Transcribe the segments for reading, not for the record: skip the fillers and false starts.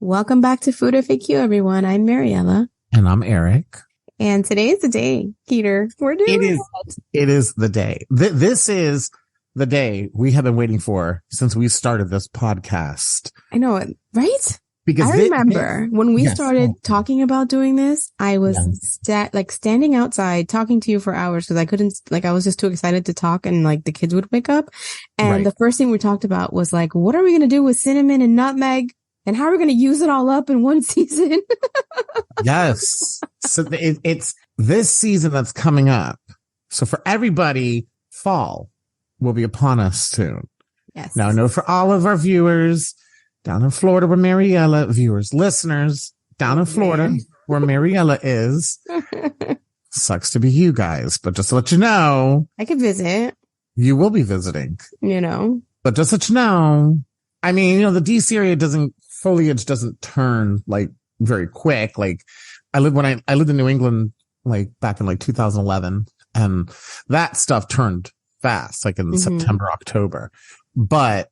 Welcome back to Food FAQ, everyone. I'm Mariela. And I'm Eric. And today is the day, Peter. We're doing it. It is the day. This is the day we have been waiting for since we started this podcast. I know it, right? Because I remember when we started talking about doing this, I was standing outside talking to you for hours because I couldn't, I was just too excited to talk and the kids would wake up. And the first thing we talked about was what are we going to do with cinnamon and nutmeg? And how are we going to use it all up in one season? Yes. So it's this season that's coming up. So for everybody, fall will be upon us soon. Yes. Now I know for all of our viewers down in Florida where Mariela, listeners down in Florida where Mariela is, sucks to be you guys. But just to let you know. I could visit. You will be visiting. But just to let you know, I mean, the DC area foliage doesn't turn very quick. I lived in New England, back in 2011, and that stuff turned fast, in September, October, but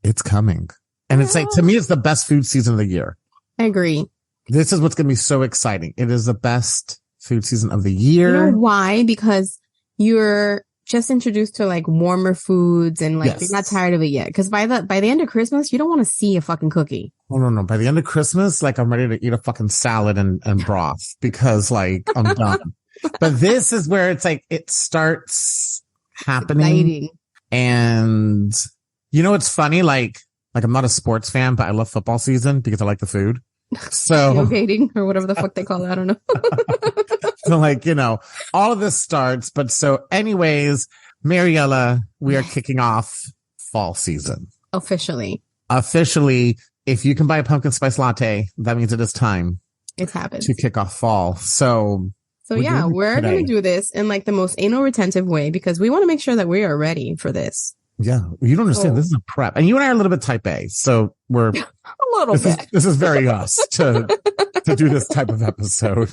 it's coming. And it's to me, it's the best food season of the year. I agree. This is what's going to be so exciting. It is the best food season of the year. You know why? Because you're just introduced to warmer foods and you're not tired of it yet. Because by the end of Christmas, you don't want to see a fucking cookie. Oh, no. By the end of Christmas, I'm ready to eat a fucking salad and broth because I'm done. But this is where it's it starts happening. Exciting. And it's funny. I'm not a sports fan, but I love football season because I like the food. So tailgating or whatever the fuck they call it. I don't know. So all of this starts. But so anyways, Mariela, we are kicking off fall season. Officially. If you can buy a pumpkin spice latte, that means it is time. It's happened to kick off fall. So yeah, we're going to do this in the most anal retentive way because we want to make sure that we are ready for this. Yeah. You don't understand. This is a prep. And you and I are a little bit type A. So we're a little bit. This is very us to do this type of episode.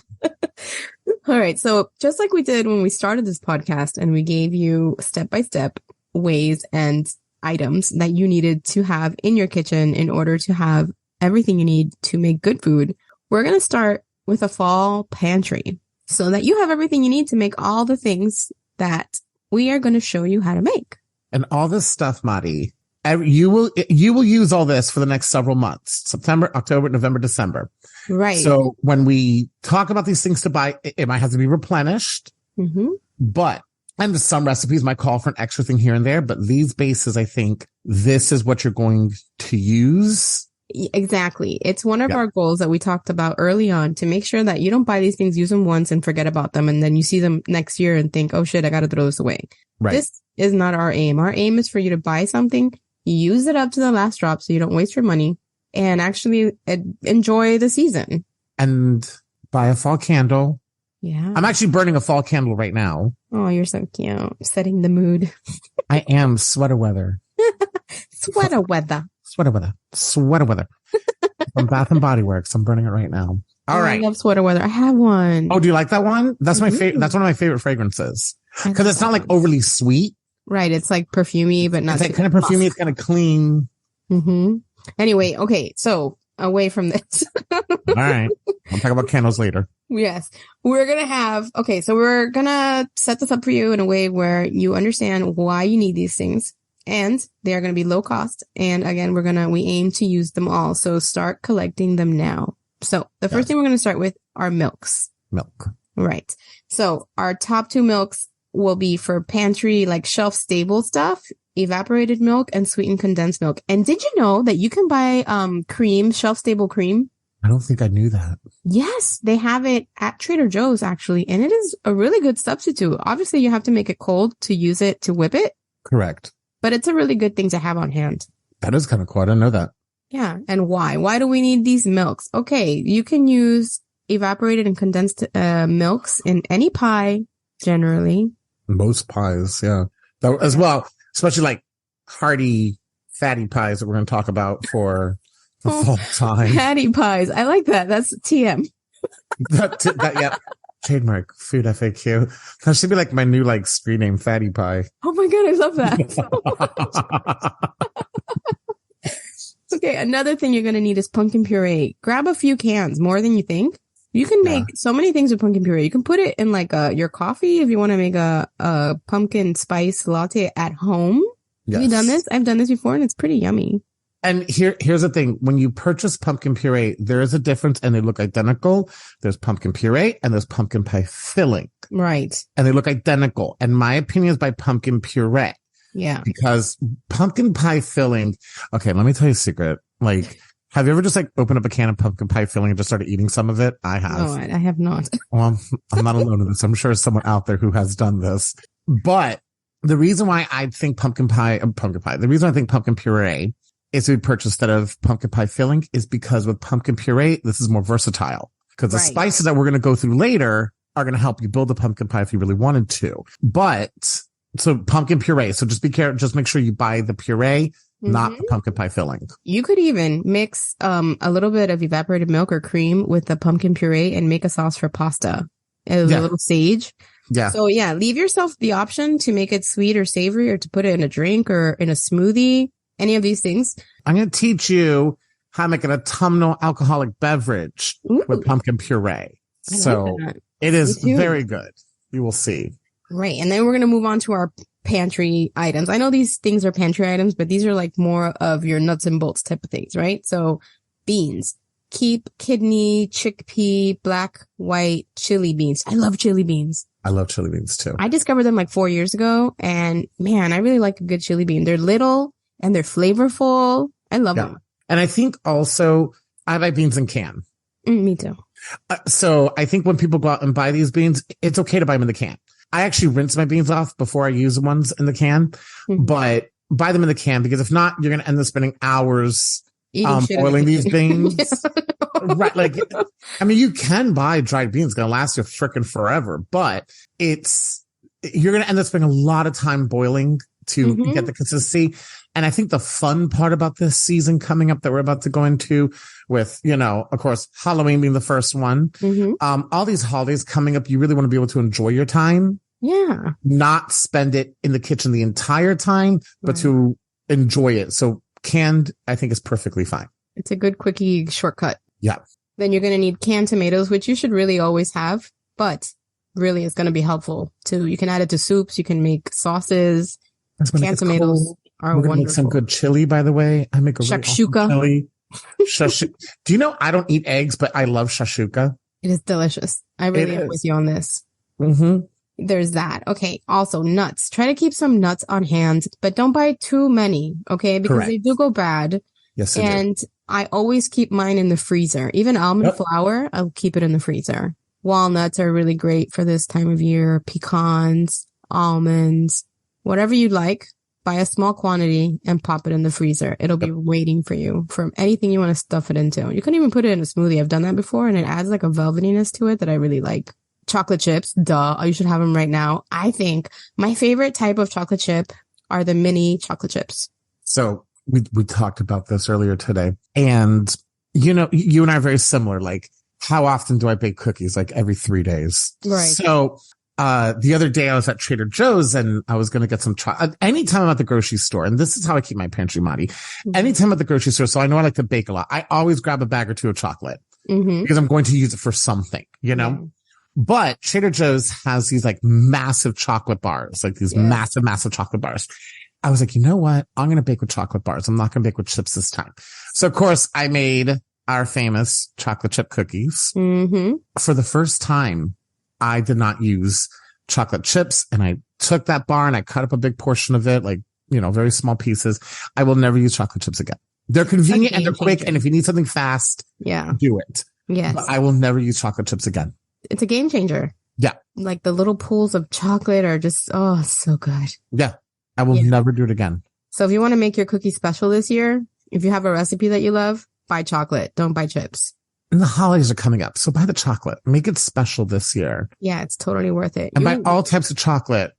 All right. So just like we did when we started this podcast and we gave you step-by-step ways and items that you needed to have in your kitchen in order to have everything you need to make good food, we're going to start with a fall pantry so that you have everything you need to make all the things that we are going to show you how to make. And all this stuff, Madi, you will use all this for the next several months, September, October, November, December. Right. So when we talk about these things to buy, it might have to be replenished, but and some recipes might call for an extra thing here and there, but these bases, I think this is what you're going to use. Exactly. It's one of our goals that we talked about early on to make sure that you don't buy these things, use them once and forget about them. And then you see them next year and think, oh shit, I got to throw this away. Right. This is not our aim. Our aim is for you to buy something, use it up to the last drop so you don't waste your money and actually enjoy the season. And buy a fall candle. Yeah. I'm actually burning a fall candle right now. Oh, you're so cute. Setting the mood. I am sweater weather. Sweater weather. From Bath and Body Works. I'm burning it right now. All right. I love sweater weather. I have one. Oh, do you like that one? That's my favorite. That's one of my favorite fragrances because it's not overly sweet. Right. It's perfumey, but not it's kind of perfumey. It's kind of clean. Anyway. Okay. So away from this. All right. I'll talk about candles later. Yes. We're going to set this up for you in a way where you understand why you need these things. And they are going to be low cost. And again, we aim to use them all. So start collecting them now. So the first thing we're going to start with are milks. Milk. Right. So our top two milks will be for pantry, shelf stable stuff, evaporated milk and sweetened condensed milk. And did you know that you can buy, cream, shelf stable cream? I don't think I knew that. Yes, they have it at Trader Joe's actually. And it is a really good substitute. Obviously you have to make it cold to use it to whip it. Correct. But it's a really good thing to have on hand. That is kind of cool. I didn't know that. Yeah. And why? Why do we need these milks? Okay. You can use evaporated and condensed milks in any pie, generally. Most pies, yeah. As well, especially hearty, fatty pies that we're going to talk about for the fall time. Fatty pies. I like that. That's TM. Yeah. Trademark Food FAQ. That should be my new screen name, Fatty Pie. Oh my God, I love that. Okay, another thing you're going to need is pumpkin puree. Grab a few cans, more than you think. You can make so many things with pumpkin puree. You can put it in like your coffee if you want to make a pumpkin spice latte at home. Yes. Have you done this? I've done this before and it's pretty yummy. And here's the thing. When you purchase pumpkin puree, there is a difference and they look identical. There's pumpkin puree and there's pumpkin pie filling. Right. And they look identical. And my opinion is by pumpkin puree. Yeah. Because pumpkin pie filling. Okay, let me tell you a secret. Like, have you ever just like opened up a can of pumpkin pie filling and just started eating some of it? I have. No, I have not. Well, I'm not alone in this. I'm sure someone out there who has done this. But the reason why I think the reason I think pumpkin puree is to be purchased instead of pumpkin pie filling is because with pumpkin puree, this is more versatile because the spices that we're going to go through later are going to help you build a pumpkin pie if you really wanted to. But so pumpkin puree. So just be careful. Just make sure you buy the puree. Not the pumpkin pie filling. You could even mix a little bit of evaporated milk or cream with the pumpkin puree and make a sauce for pasta. A little sage. Yeah. So yeah, leave yourself the option to make it sweet or savory or to put it in a drink or in a smoothie. Any of these things. I'm going to teach you how to make an autumnal alcoholic beverage with pumpkin puree. So it is very good. You will see. Right. And then we're going to move on to our pantry items. I know these things are pantry items, but these are like more of your nuts and bolts type of things, right? So beans, keep kidney, chickpea, black, white, chili beans. I love chili beans. I love chili beans too. I discovered them like 4 years ago and man, I really like a good chili bean. They're little and they're flavorful. I love them. And I think also I buy beans in can. Me too. So I think when people go out and buy these beans, it's okay to buy them in the can. I actually rinse my beans off before I use the ones in the can, but buy them in the can because if not, you're going to end up spending hours boiling these beans. Right. Like, I mean, you can buy dried beans. It's going to last you frickin' forever, but you're going to end up spending a lot of time boiling to get the consistency. And I think the fun part about this season coming up that we're about to go into with, of course, Halloween being the first one, all these holidays coming up, you really want to be able to enjoy your time. Yeah. Not spend it in the kitchen the entire time, but to enjoy it. So canned, I think, is perfectly fine. It's a good quickie shortcut. Yeah. Then you're going to need canned tomatoes, which you should really always have, but really it's going to be helpful too. You can add it to soups. You can make sauces. Canned tomatoes are wonderful. Make some good chili, by the way. I make a shakshuka. Really awesome chili. Do you know I don't eat eggs, but I love shakshuka? It is delicious. I really am with you on this. There's that. Okay. Also nuts. Try to keep some nuts on hand, but don't buy too many. Okay. Because they do go bad. Yes, they do. And I always keep mine in the freezer. Even almond flour, I'll keep it in the freezer. Walnuts are really great for this time of year. Pecans, almonds, whatever you like. Buy a small quantity and pop it in the freezer. It'll be waiting for you from anything you want to stuff it into. You can even put it in a smoothie. I've done that before and it adds like a velvetiness to it that I really like. Chocolate chips. Duh. You should have them right now. I think my favorite type of chocolate chip are the mini chocolate chips. So we talked about this earlier today and you and I are very similar. Like how often do I bake cookies? Like every 3 days. Right. So the other day I was at Trader Joe's and I was going to get some anytime I'm at the grocery store, and this is how I keep my pantry muddy. Anytime I'm at the grocery store, so I know I like to bake a lot. I always grab a bag or two of chocolate because I'm going to use it for something, But Trader Joe's has these like massive chocolate bars, like these massive chocolate bars. I was like, you know what? I'm going to bake with chocolate bars. I'm not going to bake with chips this time. So of course I made our famous chocolate chip cookies. For the first time. I did not use chocolate chips and I took that bar and I cut up a big portion of it, like, very small pieces. I will never use chocolate chips again. They're convenient and they're quick. And if you need something fast, do it. Yes. But I will never use chocolate chips again. It's a game changer. Yeah. Like the little pools of chocolate are just, so good. Yeah. I will never do it again. So if you want to make your cookie special this year, if you have a recipe that you love, buy chocolate. Don't buy chips. And the holidays are coming up. So buy the chocolate. Make it special this year. Yeah, it's totally worth it. And buy all types of chocolate,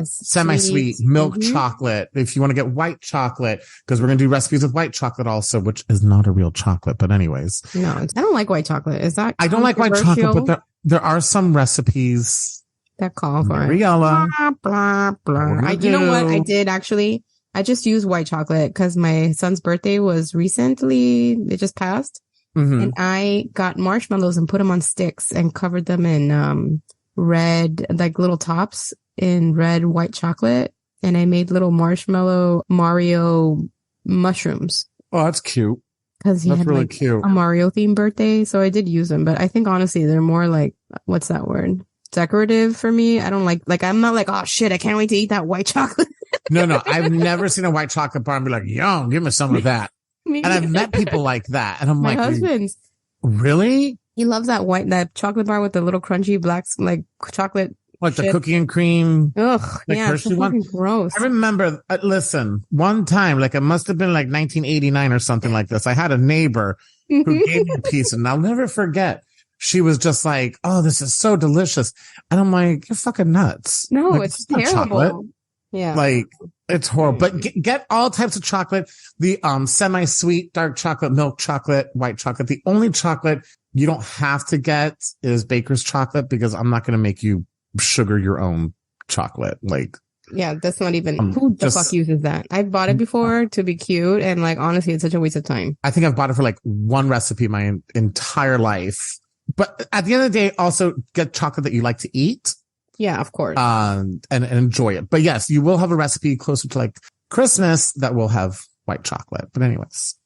semi-sweet, milk chocolate. If you want to get white chocolate, because we're going to do recipes with white chocolate also, which is not a real chocolate. But anyways. No, I don't like white chocolate. Is that I don't like white chocolate, but there are some recipes that call for Mariela. Blah, blah, blah. You know what I did actually? I just use white chocolate because my son's birthday was recently, it just passed. And I got marshmallows and put them on sticks and covered them in red, like little tops in red white chocolate. And I made little marshmallow Mario mushrooms. Oh, that's cute. Because he had really cute. A Mario themed birthday. So I did use them. But I think honestly, they're more like, what's that word? Decorative for me. I don't like, I'm not like, oh shit, I can't wait to eat that white chocolate. No. I've never seen a white chocolate bar and be like, yo, give me some of that. And I've met people like that. And I'm like, my husband's. Really? He loves that chocolate bar with the little crunchy black, like chocolate. Like the cookie and cream. Ugh, yeah, it's so fucking gross. I remember, listen, one time, like it must have been like 1989 or something like this. I had a neighbor who gave me a piece and I'll never forget. She was just like, oh, this is so delicious. And I'm like, you're fucking nuts. No, like, it's terrible. Chocolate. Yeah. Like, it's horrible. But get all types of chocolate. The semi-sweet, dark chocolate, milk chocolate, white chocolate. The only chocolate you don't have to get is baker's chocolate because I'm not going to make you sugar your own chocolate. Like, yeah, that's not even, who the fuck uses that? I've bought it before to be cute. And like, honestly, it's such a waste of time. I think I've bought it for like one recipe my entire life. But at the end of the day, also get chocolate that you like to eat. Yeah, of course. And enjoy it. But yes, you will have a recipe closer to like Christmas that will have white chocolate. But anyways.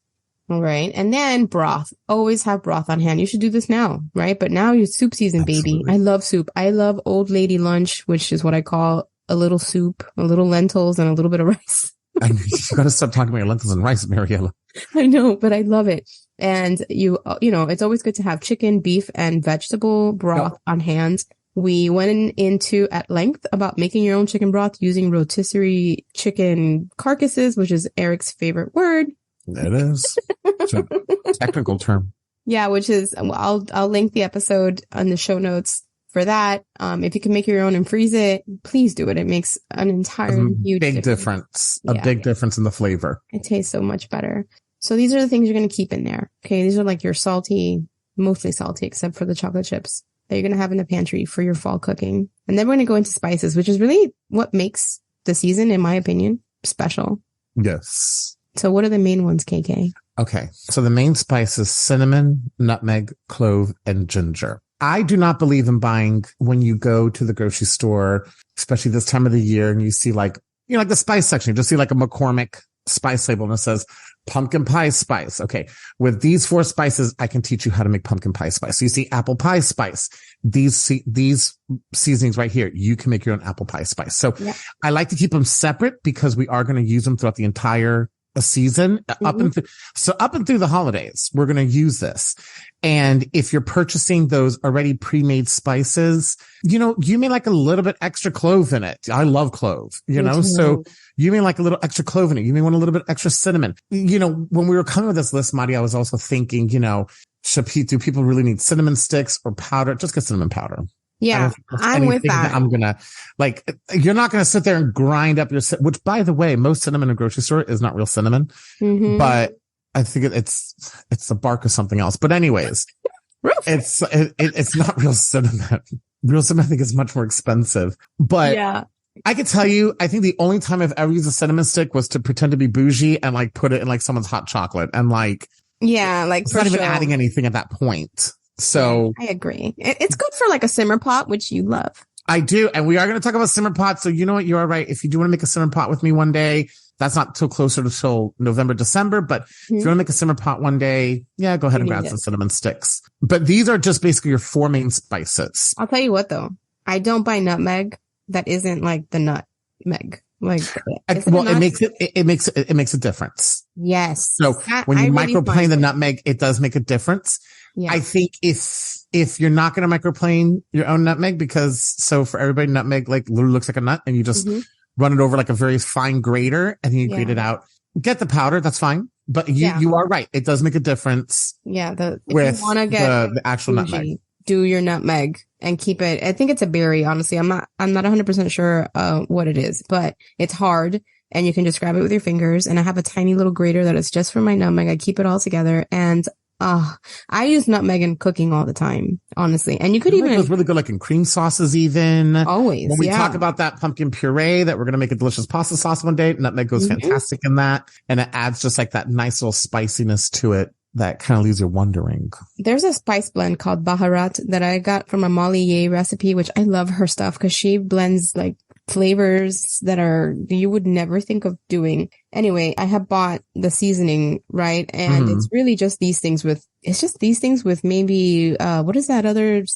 All right. And then broth. Always have broth on hand. You should do this now, right? But now it's soup season, baby. I love soup. I love old lady lunch, which is what I call a little soup, a little lentils, and a little bit of rice. I mean, you gotta stop talking about your lentils and rice, Mariela. I know, but I love it. And you know, it's always good to have chicken, beef, and vegetable broth on hand. We went into at length about making your own chicken broth using rotisserie chicken carcasses, which is Eric's favorite word. It is. It's a technical term. Yeah, which is, I'll link the episode on the show notes for that. If you can make your own and freeze it, please do it. It makes an entire huge difference. A big difference in the flavor. It tastes so much better. So these are the things you're going to keep in there. Okay. These are like your salty, mostly salty, except for the chocolate chips that you're going to have in the pantry for your fall cooking. And then we're going to go into spices, which is really what makes the season, in my opinion, special. Yes. So what are the main ones, KK? Okay. So the main spices, cinnamon, nutmeg, clove, and ginger. I do not believe in buying when you go to the grocery store, especially this time of the year, and you see like, you know, like the spice section, you just see like a McCormick spice label and it says pumpkin pie spice. Okay. With these 4 spices, I can teach you how to make pumpkin pie spice. So you see apple pie spice. These seasonings right here, you can make your own apple pie spice. So I like to keep them separate because we are going to use them throughout the entire season up and through the holidays. We're going to use this. And if you're purchasing those already pre-made spices, you know, you may like a little bit extra clove in it. I love clove, you know, so you may like a little extra clove in it. You may want a little bit extra cinnamon. You know, when we were coming with this list, Madi, I was also thinking, you know, do people really need cinnamon sticks or powder? Just get cinnamon powder. Yeah, I'm with that. I'm going to like, you're not going to sit there and grind up your, which by the way, most cinnamon in a grocery store is not real cinnamon, but I think it's the bark of something else. But anyways, it's not real cinnamon. Real cinnamon, I think, is much more expensive, but I could tell you, I think the only time I've ever used a cinnamon stick was to pretend to be bougie and like put it in like someone's hot chocolate and like, like it's not even adding anything at that point. So I agree. It's good for like a simmer pot, which you love. I do. And we are going to talk about simmer pots. So you know what? You are right. If you do want to make a simmer pot with me one day, that's not till closer to November, December. But if you want to make a simmer pot one day, go ahead and grab some cinnamon sticks. But these are just basically your 4 main spices. I'll tell you what though. I don't buy nutmeg that isn't like the nutmeg. Like, it makes a difference. Yes. So when you microplane the nutmeg, it does make a difference. Yeah. I think if you're not going to microplane your own nutmeg, so for everybody, nutmeg like literally looks like a nut and you just run it over like a very fine grater and then you grate it out. Get the powder. That's fine. But you are right. It does make a difference. Yeah. If you want to get the actual nutmeg, do your nutmeg and keep it. I think it's a berry. Honestly, I'm not 100% sure, what it is, but it's hard and you can just grab it with your fingers. And I have a tiny little grater that is just for my nutmeg. I keep it all together and I use nutmeg in cooking all the time, honestly. And you could even... It was really good, like in cream sauces even. Always, when we talk about that pumpkin puree that we're going to make a delicious pasta sauce one day, nutmeg goes fantastic in that. And it adds just like that nice little spiciness to it that kind of leaves you wondering. There's a spice blend called Baharat that I got from a Molly Ye recipe, which I love her stuff because she blends like flavors that you would never think of doing. Anyway, I have bought the seasoning, right? And it's really just these things with maybe, what is that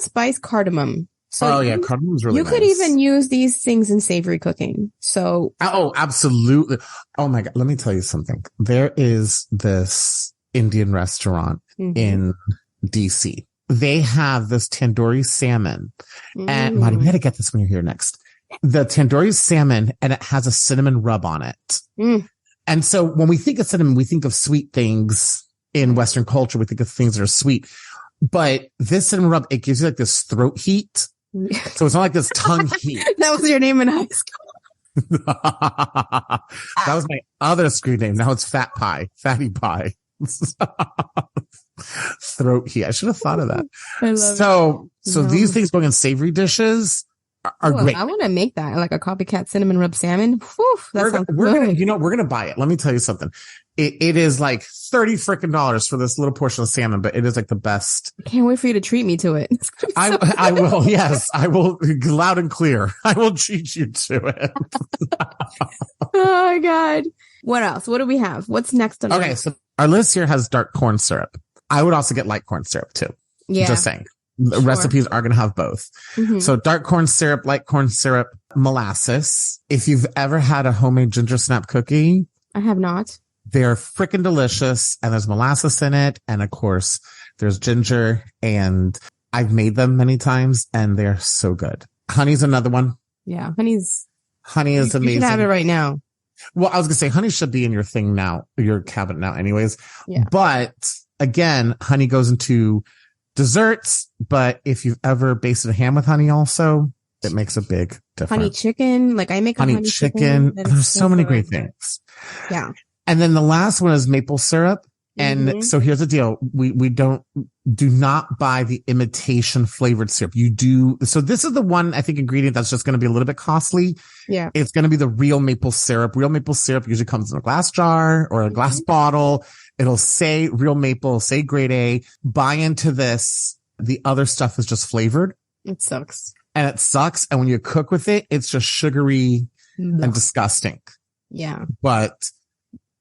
spice? Cardamom. So cardamom's really nice. You could even use these things in savory cooking. So. Oh, absolutely. Oh my God. Let me tell you something. There is this Indian restaurant in DC. They have this tandoori salmon. And Marty, we got to get this when you're here next. The tandoori salmon, and it has a cinnamon rub on it. And so when we think of cinnamon, we think of sweet things in Western culture. We think of things that are sweet. But this cinnamon rub, it gives you like this throat heat. So it's not like this tongue heat. That was your name in high school. That was my other screen name. Now it's Fatty Pie. Throat heat. I should have thought of that. I love it. So these things going in savory dishes are great. I want to make that like a copycat cinnamon rub salmon. Whew, that sounds good. We're gonna buy it. Let me tell you something. It is like $30 frickin' for this little portion of salmon, but it is like the best. I can't wait for you to treat me to it. I will. Yes, I will. Loud and clear. I will treat you to it. Oh my God. What else? What do we have? What's next on Okay, so our list here has dark corn syrup. I would also get light corn syrup too. Yeah. Just saying. The recipes are going to have both. So dark corn syrup, light corn syrup, molasses. If you've ever had a homemade ginger snap cookie. I have not. They're freaking delicious. And there's molasses in it. And of course, there's ginger. And I've made them many times and they're so good. Honey's another one. Yeah. Honey is amazing. You should have it right now. Well, I was going to say honey should be in your thing now, your cabinet now anyways. Yeah. But again, honey goes into desserts, but if you've ever basted a ham with honey also, it makes a big difference. Honey chicken, like I make a honey chicken. There's so many great things. Yeah. And then the last one is maple syrup. And so here's the deal. We do not buy the imitation flavored syrup. So this is the one, I think, ingredient that's just going to be a little bit costly. Yeah. It's going to be the real maple syrup. Real maple syrup usually comes in a glass jar or a glass bottle. It'll say real maple, say grade A. Buy into this. The other stuff is just flavored. It sucks. And when you cook with it, it's just sugary and disgusting. Yeah. But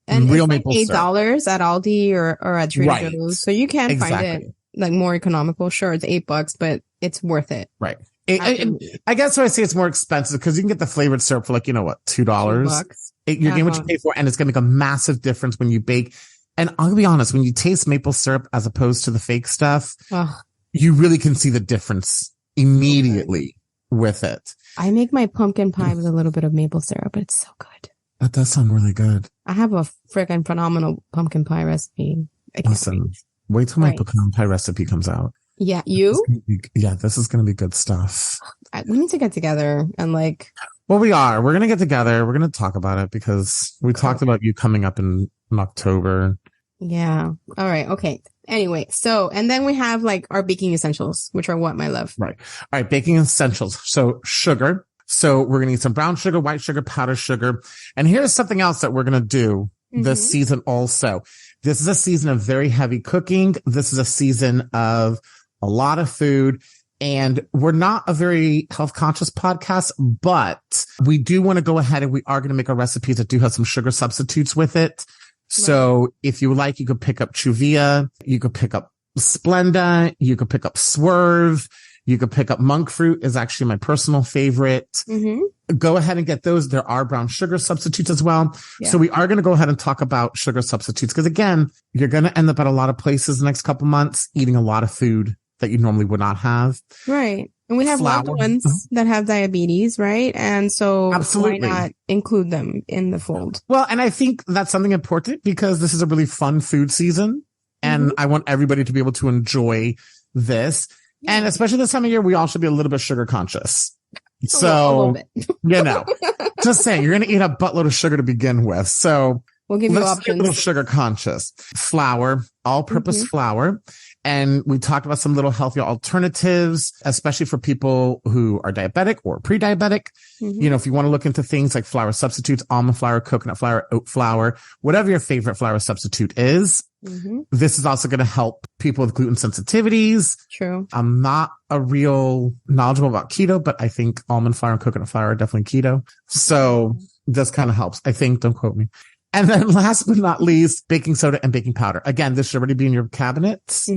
and real it's maple like $8 syrup. at Aldi or at Trader Joe's. So you can find it like more economical. Sure, it's $8, but it's worth it. Right. I guess when I say it's more expensive because you can get the flavored syrup for like, $2? You're getting what you pay for, and it's going to make a massive difference when you bake. And I'll be honest, when you taste maple syrup as opposed to the fake stuff, you really can see the difference immediately with it. I make my pumpkin pie with a little bit of maple syrup. It's so good. That does sound really good. I have a freaking phenomenal pumpkin pie recipe. Listen, wait till my pecan pie recipe comes out. Yeah, this is going to be good stuff. We need to get together and like. Well, we are. We're going to get together. We're going to talk about it because we talked about you coming up in October. Yeah. All right. Okay. Anyway, and then we have like our baking essentials, which are what, my love? Right. All right. Baking essentials. So sugar. So we're going to need some brown sugar, white sugar, powdered sugar. And here's something else that we're going to do this season also. This is a season of very heavy cooking. This is a season of a lot of food. And we're not a very health conscious podcast, but we do want to go ahead and we are going to make our recipes that do have some sugar substitutes with it. So if you like, you could pick up Chuvia, you could pick up Splenda, you could pick up Swerve, you could pick up monk fruit is actually my personal favorite. Go ahead and get those. There are brown sugar substitutes as well. Yeah. So we are going to go ahead and talk about sugar substitutes because again, you're going to end up at a lot of places the next couple months eating a lot of food that you normally would not have. Right. And we have loved ones that have diabetes, right? And so why not include them in the fold? Well, and I think that's something important because this is a really fun food season and I want everybody to be able to enjoy this. Yeah. And especially this time of year, we all should be a little bit sugar conscious. So, just saying, you're going to eat a buttload of sugar to begin with. So We'll give you Let's options. get a little sugar conscious. Flour, all-purpose flour. And we talked about some little healthier alternatives, especially for people who are diabetic or pre-diabetic. You know, if you want to look into things like flour substitutes, almond flour, coconut flour, oat flour, whatever your favorite flour substitute is, this is also going to help people with gluten sensitivities. True. I'm not a real knowledgeable about keto, but I think almond flour and coconut flour are definitely keto. So this kind of helps. I think, don't quote me. And then last but not least, baking soda and baking powder. Again, this should already be in your cabinets,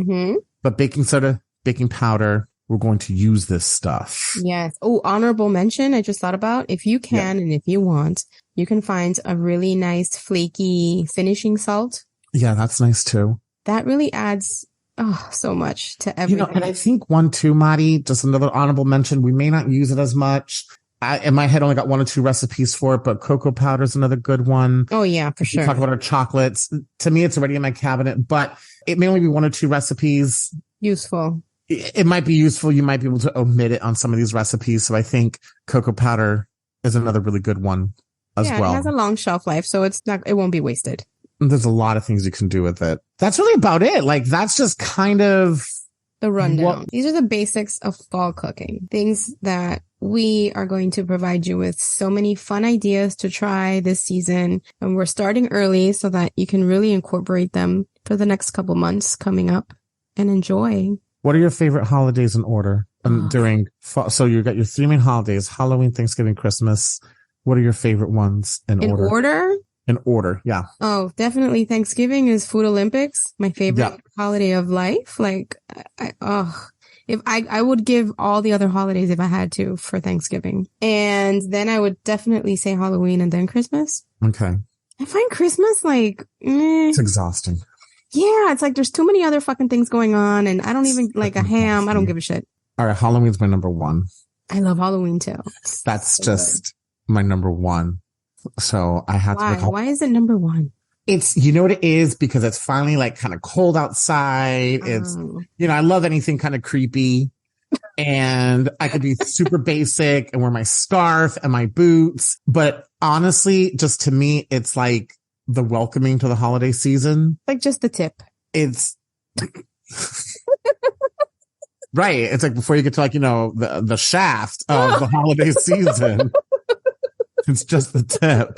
but baking soda, baking powder, we're going to use this stuff. Yes. Oh, honorable mention. I just thought about, if you can and if you want, you can find a really nice flaky finishing salt. Yeah, that's nice too. That really adds so much to everything. You know, and I think one too, Madi, just another honorable mention. We may not use it as much. I, in my head, only got 1 or 2 recipes for it, but cocoa powder is another good one. Oh, yeah, for sure. We talk about our chocolates. To me, it's already in my cabinet, but it may only be 1 or 2 recipes. Useful. It might be useful. You might be able to omit it on some of these recipes. So I think cocoa powder is another really good one as well. It has a long shelf life, so it won't be wasted. There's a lot of things you can do with it. That's really about it. Like, that's just kind of the rundown. These are the basics of fall cooking. Things that we are going to provide you with so many fun ideas to try this season. And we're starting early so that you can really incorporate them for the next couple months coming up and enjoy. What are your favorite holidays in order during fall? So you got your 3 main holidays, Halloween, Thanksgiving, Christmas. What are your favorite ones in order? In order, yeah. Oh, definitely. Thanksgiving is Food Olympics, my favorite holiday of life. Like, I would give all the other holidays if I had to for Thanksgiving. And then I would definitely say Halloween and then Christmas. Okay. I find Christmas like, it's exhausting. Yeah, it's like there's too many other fucking things going on, and I don't even like a ham. I don't give a shit. All right, Halloween's my number 1. I love Halloween too. That's so just my number 1. So I have to. Why is it number 1? It's, you know what it is? Because it's finally like kind of cold outside. It's, you know, I love anything kind of creepy, and I could be super basic and wear my scarf and my boots. But honestly, just to me, it's like the welcoming to the holiday season. Like just the tip. It's right. It's like before you get to like, you know, the shaft of the holiday season. It's just the tip.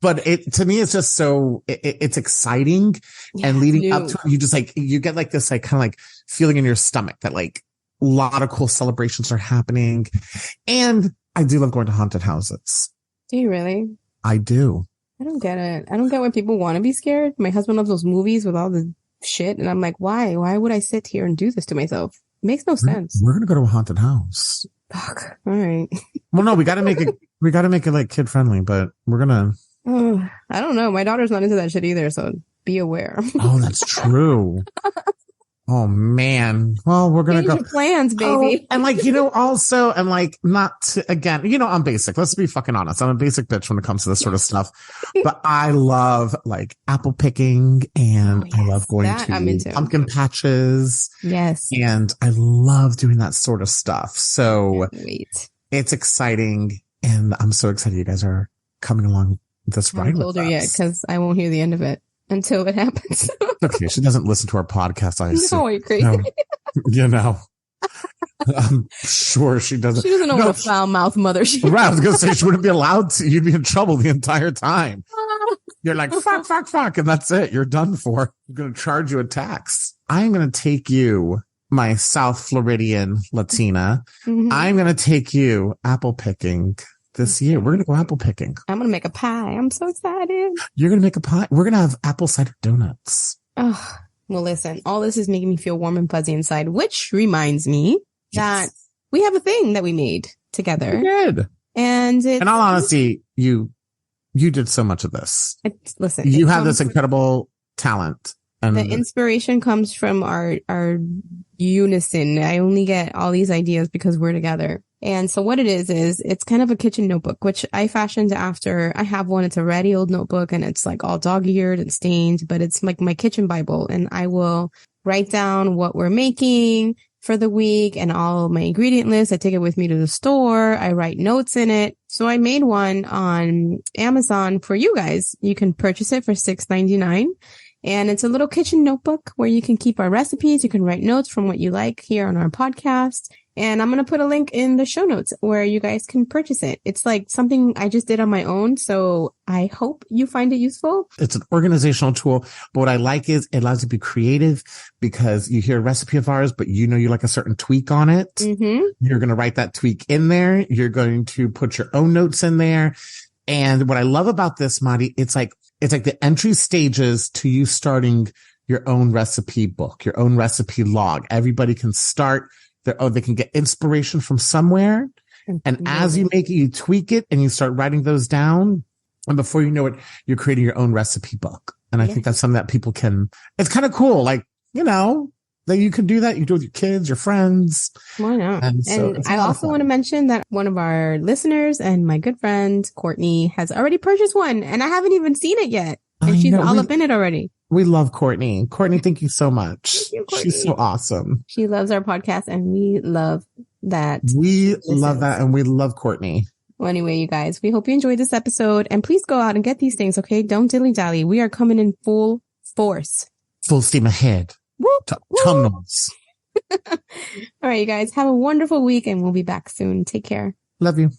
But to me, it's just so, it's exciting. And leading up to it, you just like, you get like this, like kind of like feeling in your stomach that like a lot of cool celebrations are happening. And I do love going to haunted houses. Do you really? I do. I don't get it. I don't get why people want to be scared. My husband loves those movies with all the shit. And I'm like, why? Why would I sit here and do this to myself? It makes no sense. We're going to go to a haunted house. Fuck. All right. Well, no, we got to make it like kid friendly, but we're going to. I don't know. My daughter's not into that shit either, so be aware. Oh, that's true. Oh man. Well, we're going to go. Change your plans, baby. Oh, and like, you know, also, and like, not to, again, you know, I'm basic. Let's be fucking honest. I'm a basic bitch when it comes to this sort of stuff, but I love like apple picking, and I love going to pumpkin patches. Yes. And I love doing that sort of stuff. So it's exciting. And I'm so excited you guys are coming along this ride with us. I told her yet, because I won't hear the end of it until it happens. Okay, she doesn't listen to our podcast. I assume. No, are you crazy? No, you know, I'm sure she doesn't. She doesn't know what a foul mouth mother she is. Right, I was gonna say she wouldn't be allowed to. You'd be in trouble the entire time. You're like fuck, and that's it. You're done for. I'm gonna charge you a tax. I'm gonna take you, my South Floridian Latina. I'm gonna take you apple picking. This year, we're going to go apple picking. I'm going to make a pie. I'm so excited. You're going to make a pie? We're going to have apple cider donuts. Oh, well, listen, all this is making me feel warm and fuzzy inside, which reminds me that we have a thing that we made together. We did. And in all honesty, you did so much of this. Listen, you have this incredible talent. And the inspiration comes from our unison. I only get all these ideas because we're together. And so what it is it's kind of a kitchen notebook, which I fashioned after. I have one. It's a ratty old notebook, and it's like all dog-eared and stained, but it's like my kitchen Bible. And I will write down what we're making, for the week and all my ingredient list. I take it with me to the store. I write notes in it. So I made one on Amazon for you guys. You can purchase it for $6.99. And it's a little kitchen notebook where you can keep our recipes. You can write notes from what you like here on our podcast. And I'm going to put a link in the show notes where you guys can purchase it. It's like something I just did on my own. So I hope you find it useful. It's an organizational tool. But what I like is it allows you to be creative because you hear a recipe of ours, but you know you like a certain tweak on it. Mm-hmm. You're going to write that tweak in there. You're going to put your own notes in there. And what I love about this, Madi, it's like the entry stages to you starting your own recipe book, your own recipe log. Everybody can start they can get inspiration from somewhere. And as you make it, you tweak it and you start writing those down. And before you know it, you're creating your own recipe book. And I think that's something that people it's kind of cool. Like, that you can do that. You do it with your kids, your friends. Why not? And I also want to mention that one of our listeners and my good friend, Courtney, has already purchased one and I haven't even seen it yet. And she's all up in it already. We love Courtney. Courtney, thank you so much. Thank you, Courtney. She's so awesome. She loves our podcast and we love that. We love that and we love Courtney. Well, anyway, you guys, we hope you enjoyed this episode and please go out and get these things, okay? Don't dilly-dally. We are coming in full force. Full steam ahead. Whoop, Tumnums. All right, you guys, have a wonderful week and we'll be back soon. Take care. Love you.